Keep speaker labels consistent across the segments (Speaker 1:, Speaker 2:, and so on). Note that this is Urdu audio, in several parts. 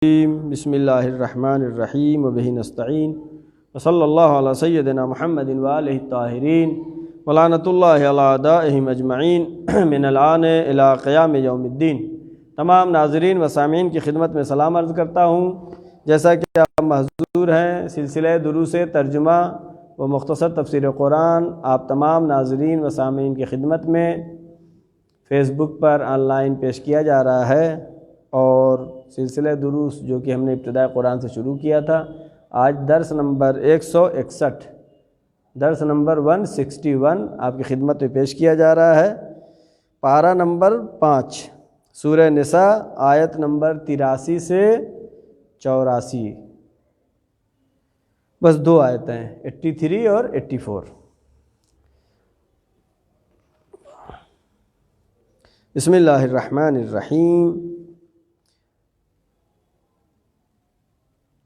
Speaker 1: بسم اللہ الرحمن الرحیم وبہ نستعین وصلی اللہ علی سیدنا محمد وآلہ الطاہرین ولعنۃ اللہ علی اعدائہم اجمعین من الآن الی قیام یوم الدین۔ تمام ناظرین و سامعین کی خدمت میں سلام عرض کرتا ہوں۔ جیسا کہ آپ محضور ہیں، سلسلہ دروس ترجمہ و مختصر تفسیر قرآن آپ تمام ناظرین و سامعین کی خدمت میں face book per on line پیش کیا جا رہا ہے، اور سلسلہ دروس جو کہ ہم نے ابتداء قرآن سے شروع کیا تھا، آج درس نمبر 161 درس نمبر 161 آپ کی خدمت میں پیش کیا جا رہا ہے۔ پارہ نمبر 5 سورہ نساء، آیت نمبر 83 سے 84، بس دو آیتیں ہیں، 83 اور 84۔ بسم اللہ الرحمن الرحیم،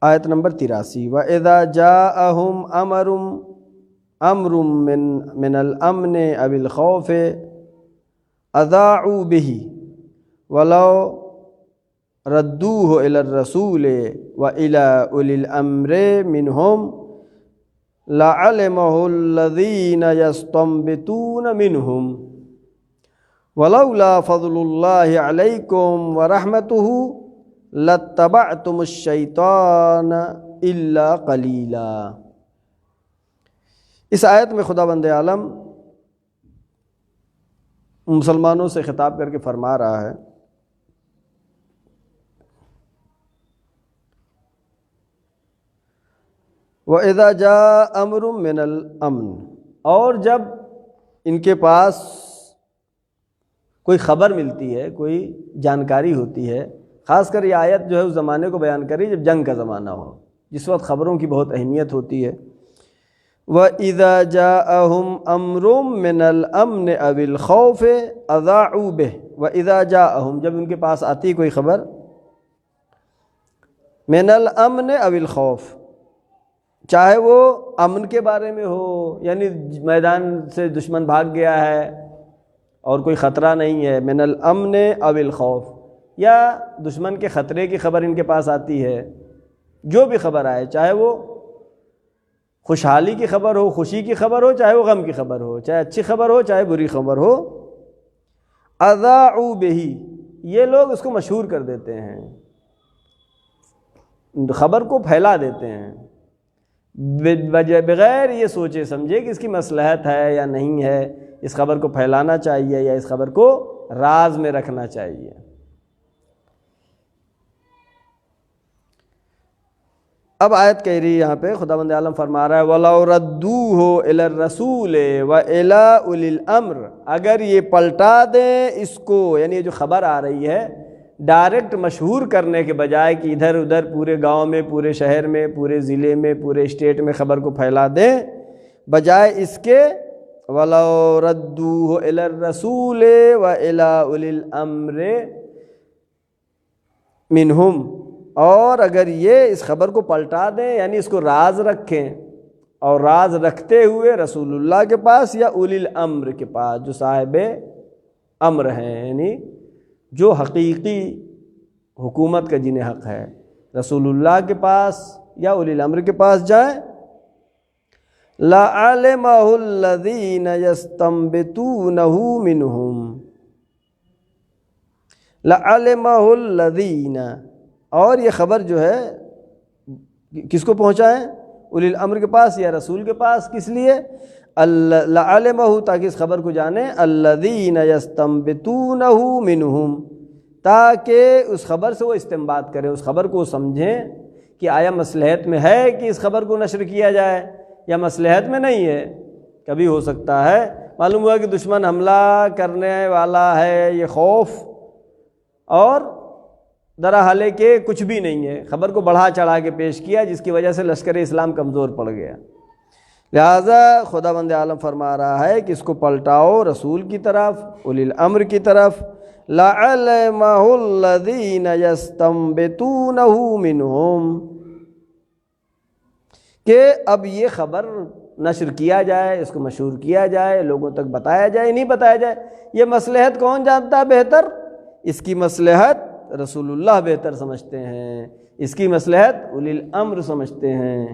Speaker 1: آیت نمبر 83۔ وَإِذَا جَاءَهُمْ أَمْرٌ مِّنَ الْأَمْنِ أَوِ الْخَوْفِ أَذَاعُوا بِهِ وَلَوْ رَدُّوهُ إِلَى الرَّسُولِ وَإِلَى أُولِي الْأَمْرِ مِنْهُمْ لَعَلِمَهُ الَّذِينَ يَسْتَنبِطُونَ مِنْهُمْ وَلَوْلَا فَضْلُ اللَّهِ عَلَيْكُمْ وَرَحْمَتُهُ لَاتَّبَعْتُمُ الشَّيْطَانَ إِلَّا قَلِيلًا۔ اس آیت میں خداوند عالم مسلمانوں سے خطاب کر کے فرما رہا ہے وَإِذَا جَاءَ أَمْرٌ مِّنَ الْأَمْنِ، اور جب ان کے پاس کوئی خبر ملتی ہے، کوئی جانکاری ہوتی ہے، خاص کر یہ آیت جو ہے اس زمانے کو بیان کری جب جنگ کا زمانہ ہو، جس وقت خبروں کی بہت اہمیت ہوتی ہے۔ وَإِذَا جَاءَهُمْ أَمْرٌ مِّنَ الْأَمْنِ أَوِ الْخَوْفِ أَذَاعُوا بِهِ۔ وَإِذَا جَاءَهُمْ، جب ان کے پاس آتی کوئی خبر، مِّنَ الْأَمْنِ أَوِ الْخَوْفِ، چاہے وہ امن کے بارے میں ہو، یعنی میدان سے دشمن بھاگ گیا ہے اور کوئی خطرہ نہیں ہے، مِّنَ الْأَمْنِ أَوِ الْخَوْفِ، یا دشمن کے خطرے کی خبر ان کے پاس آتی ہے، جو بھی خبر آئے، چاہے وہ خوشحالی کی خبر ہو، خوشی کی خبر ہو، چاہے وہ غم کی خبر ہو، چاہے اچھی خبر ہو چاہے بری خبر ہو، اذاعوا بہ، یہ لوگ اس کو مشہور کر دیتے ہیں، خبر کو پھیلا دیتے ہیں بغیر یہ سوچے سمجھے کہ اس کی مصلحت ہے یا نہیں ہے، اس خبر کو پھیلانا چاہیے یا اس خبر کو راز میں رکھنا چاہیے۔ اب آیت کہہ رہی ہے یہاں پہ، خداوند عالم فرما رہا ہے وَلَوْ رَدُّوهُ إِلَى الرَّسُولِ وَإِلَى أُولِي الْأَمْرِ، اگر یہ پلٹا دیں اس کو، یعنی یہ جو خبر آ رہی ہے ڈائریکٹ مشہور کرنے کے بجائے کہ ادھر ادھر پورے گاؤں میں، پورے شہر میں، پورے ضلع میں، پورے اسٹیٹ میں خبر کو پھیلا دیں، بجائے اس کے وَلَوْ رَدُّوهُ إِلَى الرَّسُولِ وَإِلَى أُولِي الْأَمْرِ مِنْهُمْ، اور اگر یہ اس خبر کو پلٹا دیں، یعنی اس کو راز رکھیں، اور راز رکھتے ہوئے رسول اللہ کے پاس یا اولی الامر کے پاس، جو صاحب امر ہیں، یعنی جو حقیقی حکومت کا جنہیں حق ہے، رسول اللہ کے پاس یا اولی الامر کے پاس جائیں، لَعَلِمَهُ الَّذِينَ يَسْتَنبِطُونَهُ مِنْهُمْ، لَعَلِمَهُ الَّذِينَ، اور یہ خبر جو ہے کس کو پہنچائیں؟ اولی الامر کے پاس یا رسول کے پاس، کس لیے؟ لَعَلِمَهُ، تاکہ اس خبر کو جانیں، الَّذِينَ يَسْتَنبِطُونَهُ مِنْهُمْ، تاکہ اس خبر سے وہ استنباط کریں، اس خبر کو سمجھیں کہ آیا مصلحت میں ہے کہ اس خبر کو نشر کیا جائے یا مصلحت میں نہیں ہے۔ کبھی ہو سکتا ہے معلوم ہوا کہ دشمن حملہ کرنے والا ہے، یہ خوف، اور درا حالے کہ کچھ بھی نہیں ہے، خبر کو بڑھا چڑھا کے پیش کیا، جس کی وجہ سے لشکر اسلام کمزور پڑ گیا۔ لہٰذا خداوند عالم فرما رہا ہے کہ اس کو پلٹاؤ رسول کی طرف، اولی الامر کی طرف، لَعَلِمَهُ الَّذِينَ يَسْتَنبِطُونَهُ مِنْهُمْ، کہ اب یہ خبر نشر کیا جائے، اس کو مشہور کیا جائے، لوگوں تک بتایا جائے، نہیں بتایا جائے، یہ مصلحت کون جانتا ہے بہتر؟ اس کی مصلحت رسول اللہ بہتر سمجھتے ہیں، اس کی مصلحت اولی الامر سمجھتے ہیں۔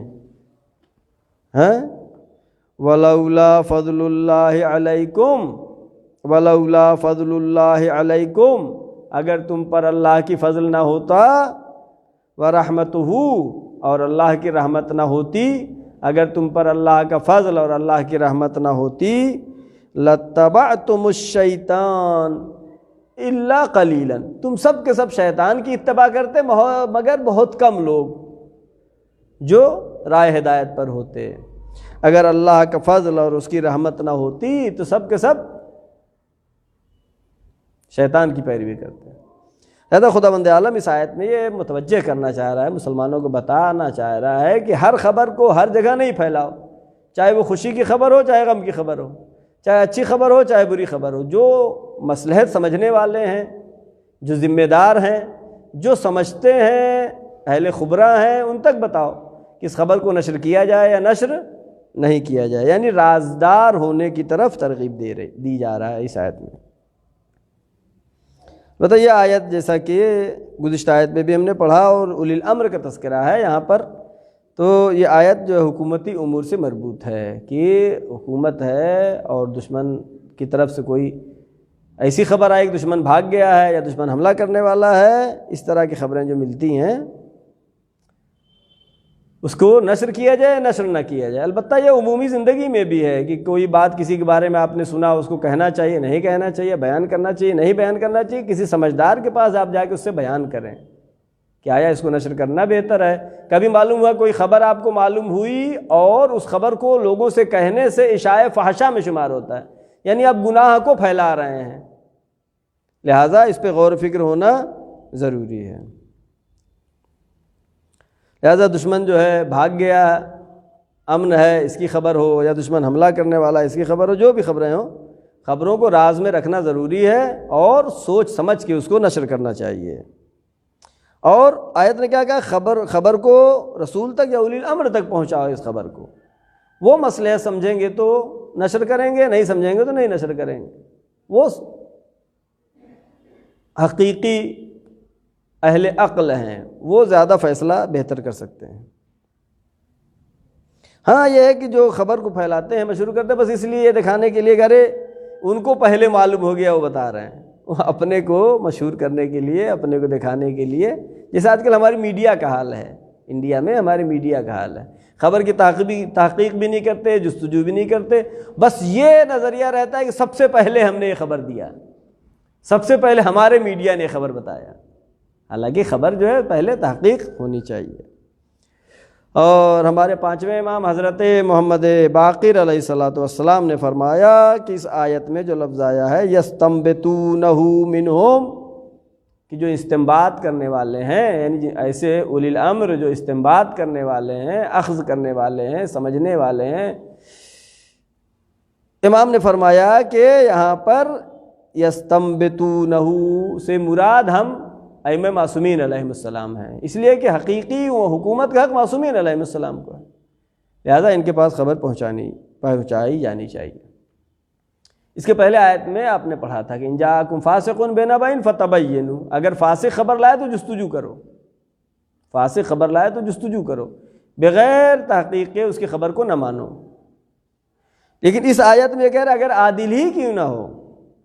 Speaker 1: ہاں وَلَوْلَا فَضْلُ اللَّهِ عَلَيْكُمْ وَلَوْلَا فَضْلُ اللَّهِ عَلَيْكُمْ، اگر تم پر اللہ کی فضل نہ ہوتا، وَرَحْمَتُهُ، اور اللہ کی رحمت نہ ہوتی، اگر تم پر اللہ کا فضل اور اللہ کی رحمت نہ ہوتی، لَاتَّبَعْتُمُ الشَّيْطَانَ إِلَّا قَلِيلًا، تم سب کے سب شیطان کی اتباع کرتے مگر بہت کم لوگ جو رائے ہدایت پر ہوتے۔ اگر اللہ کا فضل اور اس کی رحمت نہ ہوتی تو سب کے سب شیطان کی پیروی کرتے ہیں۔ لہذا خداوند عالم اس آیت میں یہ متوجہ کرنا چاہ رہا ہے، مسلمانوں کو بتانا چاہ رہا ہے کہ ہر خبر کو ہر جگہ نہیں پھیلاؤ، چاہے وہ خوشی کی خبر ہو چاہے غم کی خبر ہو، چاہے اچھی خبر ہو چاہے بری خبر ہو۔ جو مصلحت سمجھنے والے ہیں، جو ذمہ دار ہیں، جو سمجھتے ہیں، اہل خبراء ہیں، ان تک بتاؤ کہ اس خبر کو نشر کیا جائے یا نشر نہیں کیا جائے، یعنی رازدار ہونے کی طرف ترغیب دی جا رہا ہے اس آیت میں۔ بتائیے آیت جیسا کہ گزشتہ آیت میں بھی ہم نے پڑھا اور اولی الامر کا تذکرہ ہے یہاں پر، تو یہ آیت جو حکومتی امور سے مربوط ہے کہ حکومت ہے اور دشمن کی طرف سے کوئی ایسی خبر آئی کہ دشمن بھاگ گیا ہے یا دشمن حملہ کرنے والا ہے، اس طرح کی خبریں جو ملتی ہیں اس کو نشر کیا جائے نشر نہ کیا جائے۔ البتہ یہ عمومی زندگی میں بھی ہے کہ کوئی بات کسی کے بارے میں آپ نے سنا، اس کو کہنا چاہیے نہیں کہنا چاہیے، بیان کرنا چاہیے نہیں بیان کرنا چاہیے، کسی سمجھدار کے پاس آپ جا کے اس سے بیان کریں کہ آیا اس کو نشر کرنا بہتر ہے۔ کبھی معلوم ہوا کوئی خبر آپ کو معلوم ہوئی اور اس خبر کو لوگوں سے کہنے سے اشاعہ فحشہ میں شمار ہوتا ہے، یعنی آپ گناہ کو پھیلا رہے ہیں، لہٰذا اس پہ غور و فکر ہونا ضروری ہے۔ لہذا دشمن جو ہے بھاگ گیا، امن ہے اس کی خبر ہو، یا دشمن حملہ کرنے والا اس کی خبر ہو، جو بھی خبریں ہوں، خبروں کو راز میں رکھنا ضروری ہے اور سوچ سمجھ کے اس کو نشر کرنا چاہیے۔ اور آیت نے کیا کہا، خبر کو رسول تک یا اولی الامر تک پہنچاؤ، اس خبر کو وہ مسئلہ سمجھیں گے تو نشر کریں گے، نہیں سمجھیں گے تو نہیں نشر کریں گے۔ وہ حقیقی اہل عقل ہیں، وہ زیادہ فیصلہ بہتر کر سکتے ہیں۔ ہاں یہ ہے کہ جو خبر کو پھیلاتے ہیں، مشہور کرتے ہیں، بس اس لیے یہ دکھانے کے لیے کرے ان کو پہلے معلوم ہو گیا وہ بتا رہے ہیں، وہ اپنے کو مشہور کرنے کے لیے، اپنے کو دکھانے کے لیے، جیسے آج کل ہماری میڈیا کا حال ہے، انڈیا میں ہماری میڈیا کا حال ہے، خبر کی تحقیق بھی نہیں کرتے، جستجو بھی نہیں کرتے، بس یہ نظریہ رہتا ہے کہ سب سے پہلے ہم نے یہ خبر دیا، سب سے پہلے ہمارے میڈیا نے خبر بتایا، حالانکہ خبر جو ہے پہلے تحقیق ہونی چاہیے۔ اور ہمارے پانچویں امام حضرت محمد باقر علیہ الصلوۃ والسلام نے فرمایا کہ اس آیت میں جو لفظ آیا ہے یستنبطونہ منہم، کہ جو استنباط کرنے والے ہیں، یعنی ایسے اولی الامر جو استنباط کرنے والے ہیں، اخذ کرنے والے ہیں، سمجھنے والے ہیں، امام نے فرمایا کہ یہاں پر یستنبطونہ سے مراد ہم ائمہ معصومین علیہ السلام ہیں، اس لیے کہ حقیقی وہ حکومت کا حق معصومین علیہ السلام کو ہے، لہذا ان کے پاس خبر پہنچائی جانی چاہیے۔ اس کے پہلے آیت میں آپ نے پڑھا تھا کہ ان جاءکم فاسق بنبأ فتبینوا، اگر فاسق خبر لائے تو جستجو کرو، فاسق خبر لائے تو جستجو کرو، بغیر تحقیق کے اس کی خبر کو نہ مانو۔ لیکن اس آیت میں یہ کہہ رہا ہے اگر عادل ہی کیوں نہ ہو،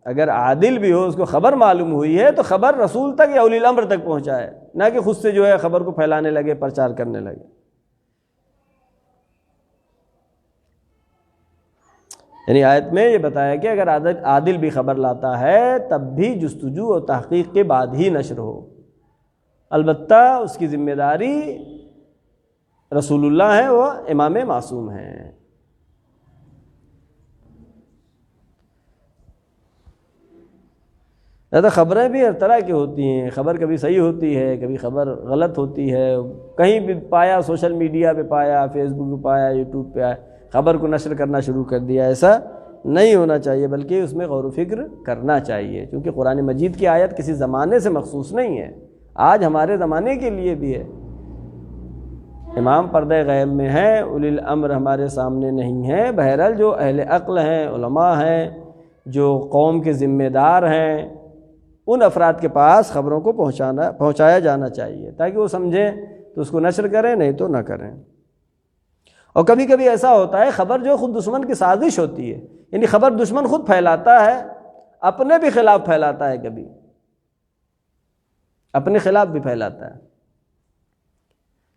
Speaker 1: اگر عادل بھی ہو، اس کو خبر معلوم ہوئی ہے تو خبر رسول تک یا اولی الامر تک پہنچائے، نہ کہ خود سے جو ہے خبر کو پھیلانے لگے، پرچار کرنے لگے۔ یعنی آیت میں یہ بتایا کہ اگر عادل بھی خبر لاتا ہے تب بھی جستجو اور تحقیق کے بعد ہی نشر ہو، البتہ اس کی ذمہ داری رسول اللہ ہے، وہ امام معصوم ہیں۔ زیادہ خبریں بھی ہر طرح کی ہوتی ہیں، خبر کبھی صحیح ہوتی ہے، کبھی خبر غلط ہوتی ہے، کہیں بھی پایا، سوشل میڈیا پہ پایا، فیس بک پہ پایا، یوٹیوب پہ آیا، خبر کو نشر کرنا شروع کر دیا، ایسا نہیں ہونا چاہیے، بلکہ اس میں غور و فکر کرنا چاہیے، کیونکہ قرآن مجید کی آیت کسی زمانے سے مخصوص نہیں ہے، آج ہمارے زمانے کے لیے بھی ہے۔ امام پردہ غیب میں ہیں، اولی الامر ہمارے سامنے نہیں ہیں، بہرحال جو اہل عقل ہیں، علماء ہیں، جو قوم کے ذمہ دار ہیں، ان افراد کے پاس خبروں کو پہنچایا جانا چاہیے تاکہ وہ سمجھیں تو اس کو نشر کریں، نہیں تو نہ کریں۔ اور کبھی کبھی ایسا ہوتا ہے خبر جو خود دشمن کی سازش ہوتی ہے، یعنی خبر دشمن خود پھیلاتا ہے، اپنے بھی خلاف پھیلاتا ہے، کبھی اپنے خلاف بھی پھیلاتا ہے۔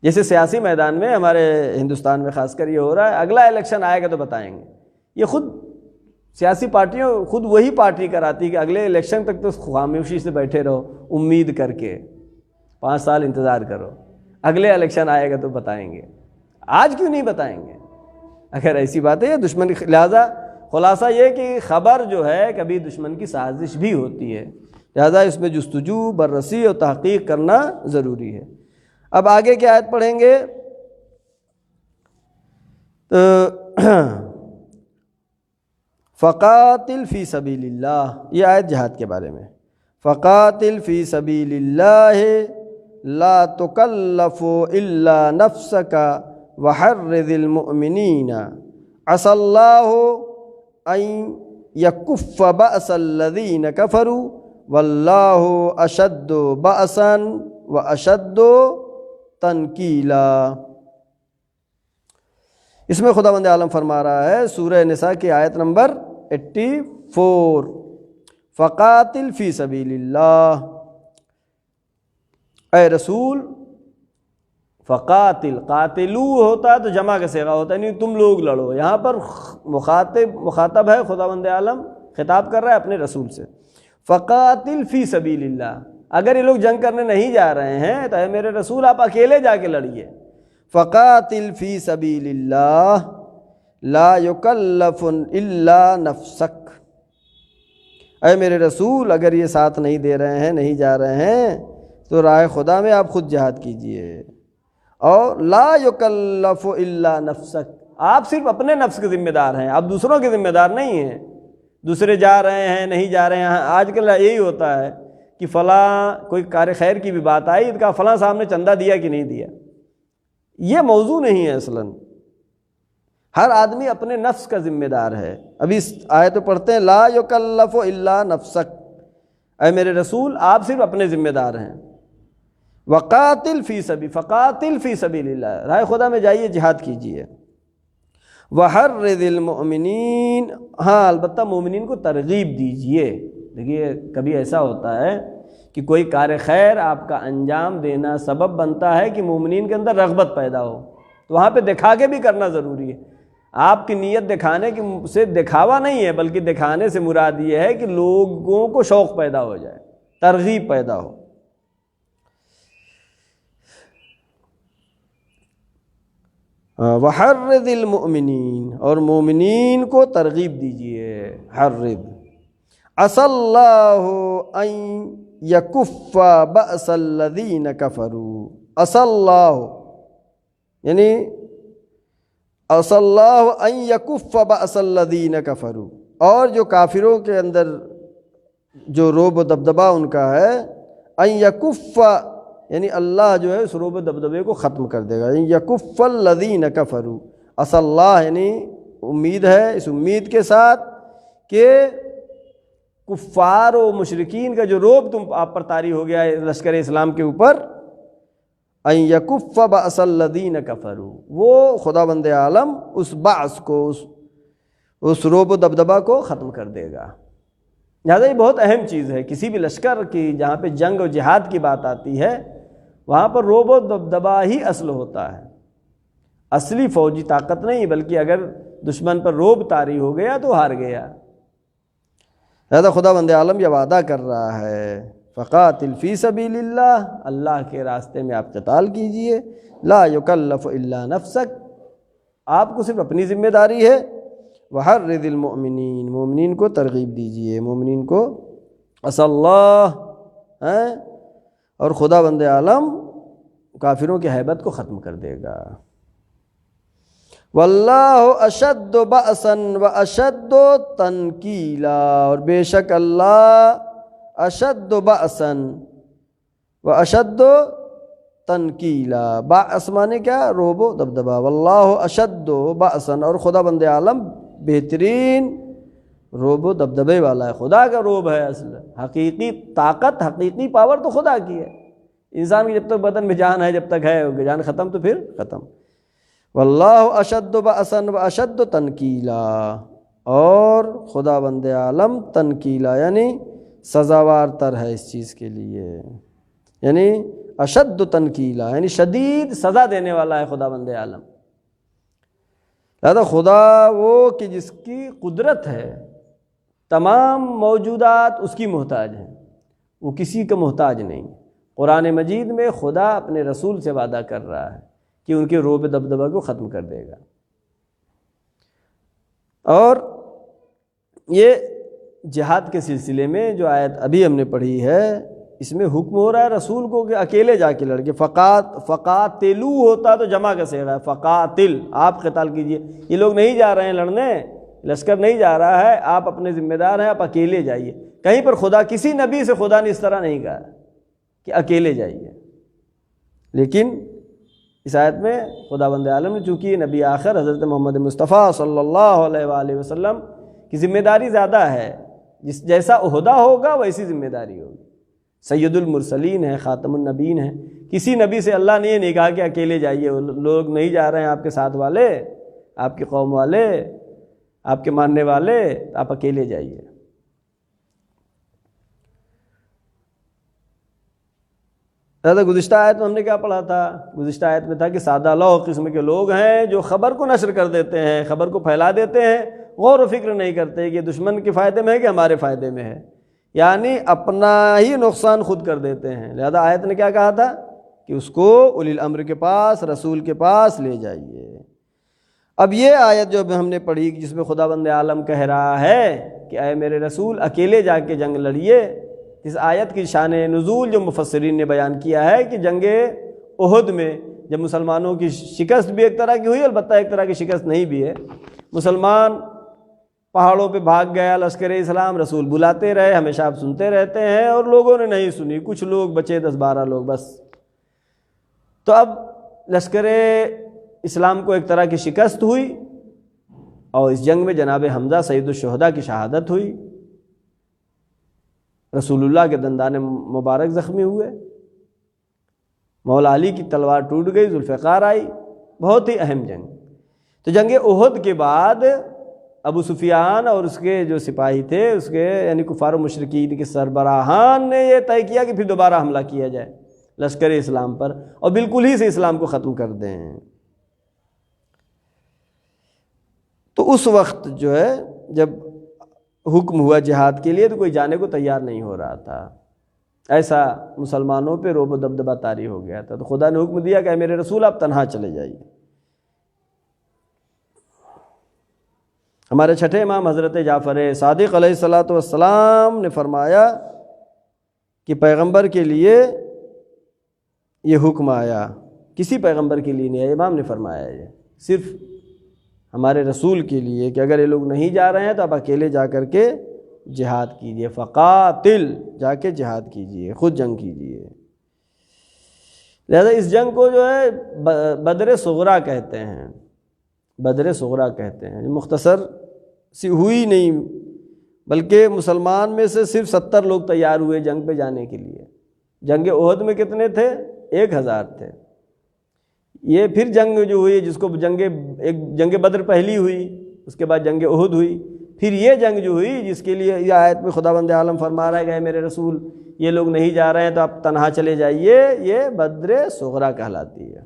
Speaker 1: جیسے سیاسی میدان میں ہمارے ہندوستان میں خاص کر یہ ہو رہا ہے، اگلا الیکشن آئے گا تو بتائیں گے، یہ خود سیاسی پارٹیوں خود وہی پارٹی کراتی ہے کہ اگلے الیکشن تک تو خاموشی سے بیٹھے رہو، امید کر کے 5 سال انتظار کرو، اگلے الیکشن آئے گا تو بتائیں گے۔ آج کیوں نہیں بتائیں گے اگر ایسی بات ہے؟ دشمن لہذا خلاصہ یہ کہ خبر جو ہے کبھی دشمن کی سازش بھی ہوتی ہے، لہذا اس میں جستجو، بررسی اور تحقیق کرنا ضروری ہے۔ اب آگے کی آیت پڑھیں گے فقاتل فی سبیل اللہ، یہ آیت جہاد کے بارے میں۔ فقاتل فی سبیل اللہ لا تکلف الا نفسک وحرض المؤمنین عسى اللہ ان یکف بأس الذین کفروا واللہ اشد بأسا واشد تنکیلا۔ اس میں خداوند عالم فرما رہا ہے سورہ نساء کی آیت نمبر 84، فقاتل فی سبیل اللہ، اے رسول فقاتل، قاتلو ہوتا تو جمع کا صیغہ ہوتا ہے، نہیں تم لوگ لڑو، یہاں پر مخاطب ہے خداوند عالم، خطاب کر رہا ہے اپنے رسول سے۔ فقاتل فی سبیل اللہ، اگر یہ لوگ جنگ کرنے نہیں جا رہے ہیں تو اے میرے رسول آپ اکیلے جا کے لڑیے۔ فقاتل فی سبیل اللہ لا یکلف الا نفسک، اے میرے رسول اگر یہ ساتھ نہیں دے رہے ہیں، نہیں جا رہے ہیں تو راہ خدا میں آپ خود جہاد کیجئے۔ اور لا یکلف الا نفسک، آپ صرف اپنے نفس کے ذمہ دار ہیں، آپ دوسروں کے ذمہ دار نہیں ہیں۔ دوسرے جا رہے ہیں، نہیں جا رہے ہیں، آج کل یہی ہوتا ہے کہ فلاں کوئی کار خیر کی بھی بات آئی تو کہا فلاں صاحب نے چندہ دیا کہ نہیں دیا۔ یہ موضوع نہیں ہے اصلاً، ہر آدمی اپنے نفس کا ذمہ دار ہے۔ ابھی اس آیت تو پڑھتے ہیں لا یکلف الا نفسک، اے میرے رسول آپ صرف اپنے ذمہ دار ہیں۔ وقاتل فی سبیل، فقاتل فی سبیل اللہ، راہ خدا میں جائیے، جہاد کیجیے۔ وحرض المؤمنین، ہاں البتہ مومنین کو ترغیب دیجیے۔ دیکھیے کبھی ایسا ہوتا ہے کہ کوئی کار خیر آپ کا انجام دینا سبب بنتا ہے کہ مومنین کے اندر رغبت پیدا ہو، تو وہاں پہ دکھا کے بھی کرنا ضروری ہے۔ آپ کی نیت دکھانے کی سے دکھاوا نہیں ہے، بلکہ دکھانے سے مراد یہ ہے کہ لوگوں کو شوق پیدا ہو جائے، ترغیب پیدا ہو۔ وحرض المؤمنین، اور مومنین کو ترغیب دیجیے، حرض۔ عسى اللہ ان یکف بأس الذین کفروا، عسى اللہ یعنی عسى اللہ ان یکف بأس الذین کفروا، اور جو کافروں کے اندر جو رعب و دبدبہ ان کا ہے، ان یکف یعنی اللہ جو ہے اس رعب و دبدبے کو ختم کر دے گا۔ ان یکف الذین کفروا، عسى اللہ یعنی امید ہے، اس امید کے ساتھ کہ کفار و مشرکین کا جو رعب تم آپ پر طاری ہو گیا ہے لشکر اسلام کے اوپر، ان یکف بأس الذین کفروا، وہ خداوند عالم اس بعث کو، اس رعب و دبدبہ کو ختم کر دے گا۔ لہٰذا یہ بہت اہم چیز ہے، کسی بھی لشکر کی جہاں پہ جنگ و جہاد کی بات آتی ہے وہاں پر رعب و دبدبہ ہی اصل ہوتا ہے، اصلی فوجی طاقت نہیں، بلکہ اگر دشمن پر رعب طاری ہو گیا تو ہار گیا۔ لہذا خداوند عالم یہ وعدہ کر رہا ہے فقاتل فی سبیل اللہ، اللہ کے راستے میں آپ قتال کیجئے، لا یکلف الا نفسک، آپ کو صرف اپنی ذمہ داری ہے۔ وحرض المؤمنین، مومنین کو ترغیب دیجئے، مومنین کو عسى اللہ، اور خداوند عالم کافروں کی ہیبت کو ختم کر دے گا۔ واللہ اشد بأسا واشد تنکیلا، اور بے شک اللہ اشد بأسا واشد تنکیلا، بأس مانے کیا؟ رعب و دبدبہ، واللہ اشد بأسا، اور خداوند عالم بہترین روب و دبدبے والا ہے، خدا کا روب ہے اصل، حقیقی طاقت، حقیقی پاور تو خدا کی ہے۔ انسان کی جب تک بدن میں جان ہے، جب تک ہے، جان ختم تو پھر ختم۔ واللہ اشد بأسا واشد تنکیلا، اور خدا بند عالم تنکیلا یعنی سزاوار تر ہے اس چیز کے لیے، یعنی اشد تنکیلا یعنی شدید سزا دینے والا ہے خدا بند عالم۔ لہذا خدا وہ کہ جس کی قدرت ہے، تمام موجودات اس کی محتاج ہیں، وہ کسی کا محتاج نہیں۔ قرآن مجید میں خدا اپنے رسول سے وعدہ کر رہا ہے کہ ان کے روب دبدبہ کو ختم کر دے گا۔ اور یہ جہاد کے سلسلے میں جو آیت ابھی ہم نے پڑھی ہے، اس میں حکم ہو رہا ہے رسول کو کہ اکیلے جا کے لڑ کے، فقاتلو ہوتا تو جمع کا صیغہ ہے، فقاتل، آپ قتال کیجئے۔ یہ لوگ نہیں جا رہے ہیں لڑنے، لشکر نہیں جا رہا ہے، آپ اپنے ذمہ دار ہیں، آپ اکیلے جائیے۔ کہیں پر خدا، کسی نبی سے خدا نے اس طرح نہیں کہا کہ اکیلے جائیے، لیکن اس آیت میں خدا بند عالم نے چونکہ نبی آخر حضرت محمد مصطفیٰ صلی اللہ علیہ وآلہ وسلم کی ذمہ داری زیادہ ہے، جیسا عہدہ ہوگا ویسی ذمہ داری ہوگی۔ سید المرسلین ہے، خاتم النبیین ہے، کسی نبی سے اللہ نے یہ نہیں کہا کہ اکیلے جائیے، لوگ نہیں جا رہے ہیں آپ کے ساتھ والے، آپ کی قوم والے، آپ کے ماننے والے، آپ اکیلے جائیے۔ لہذا گزشتہ آیت میں ہم نے کیا پڑھا تھا؟ گزشتہ آیت میں تھا کہ سادہ لو قسم کے لوگ ہیں جو خبر کو نشر کر دیتے ہیں، خبر کو پھیلا دیتے ہیں، غور و فکر نہیں کرتے کہ دشمن کے فائدے میں ہے کہ ہمارے فائدے میں ہے، یعنی اپنا ہی نقصان خود کر دیتے ہیں۔ لہذا آیت نے کیا کہا تھا کہ اس کو اولی الامر کے پاس، رسول کے پاس لے جائیے۔ اب یہ آیت جو ہم نے پڑھی جس میں خدا بند عالم کہہ رہا ہے کہ اے میرے رسول اکیلے جا کے جنگ لڑیے، اس آیت کی شان نزول جو مفسرین نے بیان کیا ہے کہ جنگ احد میں جب مسلمانوں کی شکست بھی ایک طرح کی ہوئی، البتہ ایک طرح کی شکست نہیں بھی ہے، مسلمان پہاڑوں پہ بھاگ گیا لشکر اسلام، رسول بلاتے رہے، ہمیشہ آپ سنتے رہتے ہیں، اور لوگوں نے نہیں سنی، کچھ لوگ بچے، 10-12 لوگ بس۔ تو اب لشکر اسلام کو ایک طرح کی شکست ہوئی، اور اس جنگ میں جناب حمزہ سید الشہداء کی شہادت ہوئی، رسول اللہ کے دندان مبارک زخمی ہوئے، مولا علی کی تلوار ٹوٹ گئی، ذوالفقار آئی، بہت ہی اہم جنگ۔ تو جنگ احد کے بعد ابو سفیان اور اس کے جو سپاہی تھے، اس کے یعنی کفار و مشرکین کے سربراہان نے یہ طے کیا کہ پھر دوبارہ حملہ کیا جائے لشکر اسلام پر، اور بالکل ہی سے اسلام کو ختم کر دیں۔ تو اس وقت جو ہے جب حکم ہوا جہاد کے لیے تو کوئی جانے کو تیار نہیں ہو رہا تھا، ایسا مسلمانوں پہ رعب و دبدبہ طاری ہو گیا تھا۔ تو خدا نے حکم دیا کہ اے میرے رسول آپ تنہا چلے جائیے۔ ہمارے چھٹے امام حضرت جعفر صادق علیہ الصلاۃ والسلام نے فرمایا کہ پیغمبر کے لیے یہ حکم آیا، کسی پیغمبر کے لیے نہیں آیا، امام نے فرمایا یہ صرف ہمارے رسول کے لیے کہ اگر یہ لوگ نہیں جا رہے ہیں تو آپ اکیلے جا کر کے جہاد کیجئے، فقاتل، جا کے جہاد کیجئے، خود جنگ کیجئے۔ لہذا اس جنگ کو جو ہے بدر صغریٰ کہتے ہیں، بدر صغریٰ کہتے ہیں، مختصر سی ہوئی نہیں، بلکہ مسلمان میں سے صرف 70 لوگ تیار ہوئے جنگ پہ جانے کے لیے۔ جنگ احد میں کتنے تھے؟ 1000 تھے۔ یہ پھر جنگ جو ہوئی جس کو جنگ بدر پہلی ہوئی، اس کے بعد جنگ احد ہوئی، پھر یہ جنگ جو ہوئی جس کے لیے یہ آیت میں خدا بند عالم فرما رہا ہے کہ میرے رسول یہ لوگ نہیں جا رہے ہیں تو آپ تنہا چلے جائیے، یہ بدر صغریٰ کہلاتی ہے۔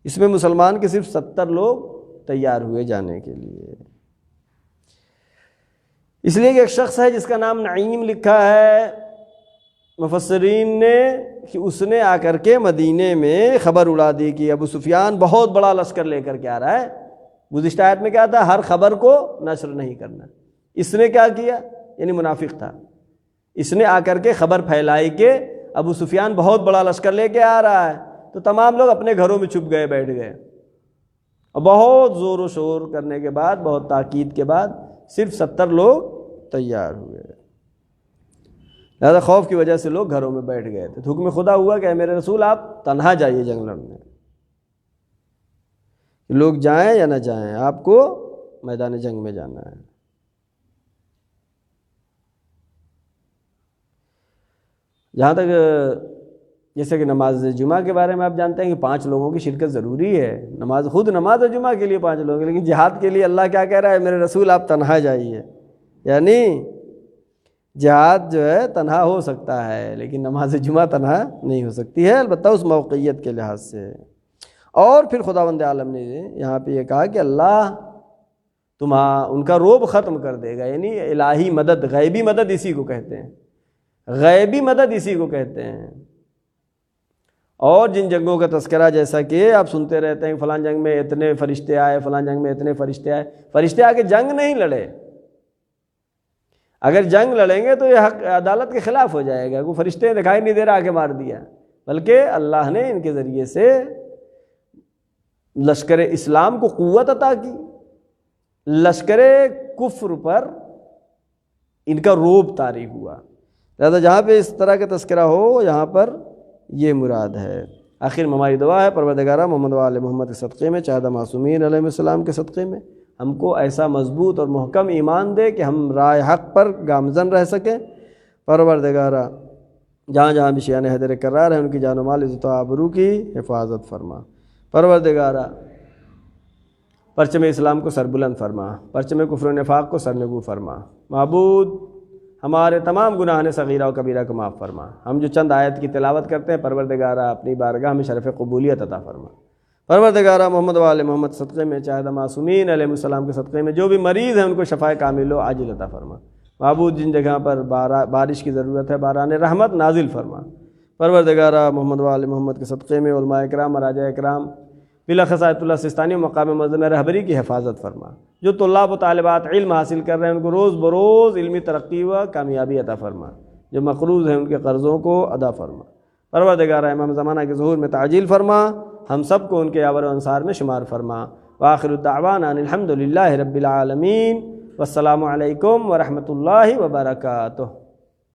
Speaker 1: اس میں مسلمان کے صرف 70 لوگ تیار ہوئے جانے کے لیے۔ اس لیے کہ ایک شخص ہے جس کا نام نعیم لکھا ہے مفسرین نے کہ اس نے آ کر کے مدینے میں خبر اڑا دی کہ ابو سفیان بہت بڑا لشکر لے کر کے آ رہا ہے۔ گزشتہ آیت میں کیا تھا؟ ہر خبر کو نشر نہیں کرنا۔ اس نے کیا کیا؟ یعنی منافق تھا، اس نے آ کر کے خبر پھیلائی کہ ابو سفیان بہت بڑا لشکر لے کے آ رہا ہے، تو تمام لوگ اپنے گھروں میں چھپ گئے، بیٹھ گئے، اور بہت زور و شور کرنے کے بعد، بہت تاکید کے بعد صرف 70 لوگ تیار ہوئے۔ لہذا خوف کی وجہ سے لوگ گھروں میں بیٹھ گئے تھے۔ تو حکم خدا ہوا کہ اے میرے رسول آپ تنہا جائیے جنگ لڑنے، لوگ جائیں یا نہ جائیں، آپ کو میدان جنگ میں جانا ہے۔ جہاں تک جیسے کہ نماز جمعہ کے بارے میں آپ جانتے ہیں کہ 5 لوگوں کی شرکت ضروری ہے، نماز جمعہ کے لیے 5 لوگ، لیکن جہاد کے لیے اللہ کیا کہہ رہا ہے؟ میرے رسول آپ تنہا جائیے، یعنی جہاد جو ہے تنہا ہو سکتا ہے لیکن نماز جمعہ تنہا نہیں ہو سکتی ہے، البتہ اس موقعیت کے لحاظ سے۔ اور پھر خداوند عالم نے یہاں پہ یہ کہا کہ اللہ ان کا روب ختم کر دے گا، یعنی الہی مدد، غیبی مدد اسی کو کہتے ہیں، غیبی مدد اسی کو کہتے ہیں۔ اور جن جنگوں کا تذکرہ جیسا کہ آپ سنتے رہتے ہیں فلاں جنگ میں اتنے فرشتے آئے، فلاں جنگ میں اتنے فرشتے آئے، فرشتے آ کے جنگ نہیں لڑے۔ اگر جنگ لڑیں گے تو یہ حق عدالت کے خلاف ہو جائے گا، کوئی فرشتے دکھائی نہیں دے رہا آ کے مار دیا، بلکہ اللہ نے ان کے ذریعے سے لشکر اسلام کو قوت عطا کی، لشکر کفر پر ان کا روب طاری ہوا۔ لہذا جہاں پہ اس طرح کا تذکرہ ہو یہاں پر یہ مراد ہے۔ آخر میں ہماری دعا ہے پروردگارہ محمد و آل محمد کے صدقے میں، چاہدہ معصومین علیہ السلام کے صدقے میں ہم کو ایسا مضبوط اور محکم ایمان دے کہ ہم راہ حق پر گامزن رہ سکیں۔ پروردگارہ جہاں جہاں بھی شیعان حیدر کرار ہیں ان کی جان و مال عزت و آبرو کی حفاظت فرما۔ پروردگارہ پرچم اسلام کو سربلند فرما، پرچم کفر و نفاق کو سرنگو فرما۔ معبود ہمارے تمام گناہان صغیرہ و کبیرہ کو معاف فرما۔ ہم جو چند آیت کی تلاوت کرتے ہیں پروردگارہ اپنی بارگاہ میں شرف قبولیت عطا فرما۔ پروردگارہ محمد و آل محمد صدقے میں، چاہدہ معصومین علیہ السلام کے صدقے میں جو بھی مریض ہیں ان کو شفائے کامل و عاجل عطا فرما۔ معبود جن جگہ پر بارش کی ضرورت ہے باران رحمت نازل فرما۔ پروردگارہ محمد و آل محمد کے صدقے میں علماء اکرام، مراجع اکرام، بلاخص آیت اللہ سستانی و مقام معظم رہبری کی حفاظت فرما۔ جو طلاب و طالبات علم حاصل کر رہے ہیں ان کو روز بروز علمی ترقی و کامیابی عطا فرما۔ جو مقروض ہیں ان کے قرضوں کو ادا فرما۔ پروردگارہ امام زمانہ کے ظہور میں تعجیل فرما، ہم سب کو ان کے یاور و انصار میں شمار فرما۔ وآخر الدعوانا ان الحمد للہ رب العالمین، والسلام علیکم ورحمۃ اللہ وبرکاتہ۔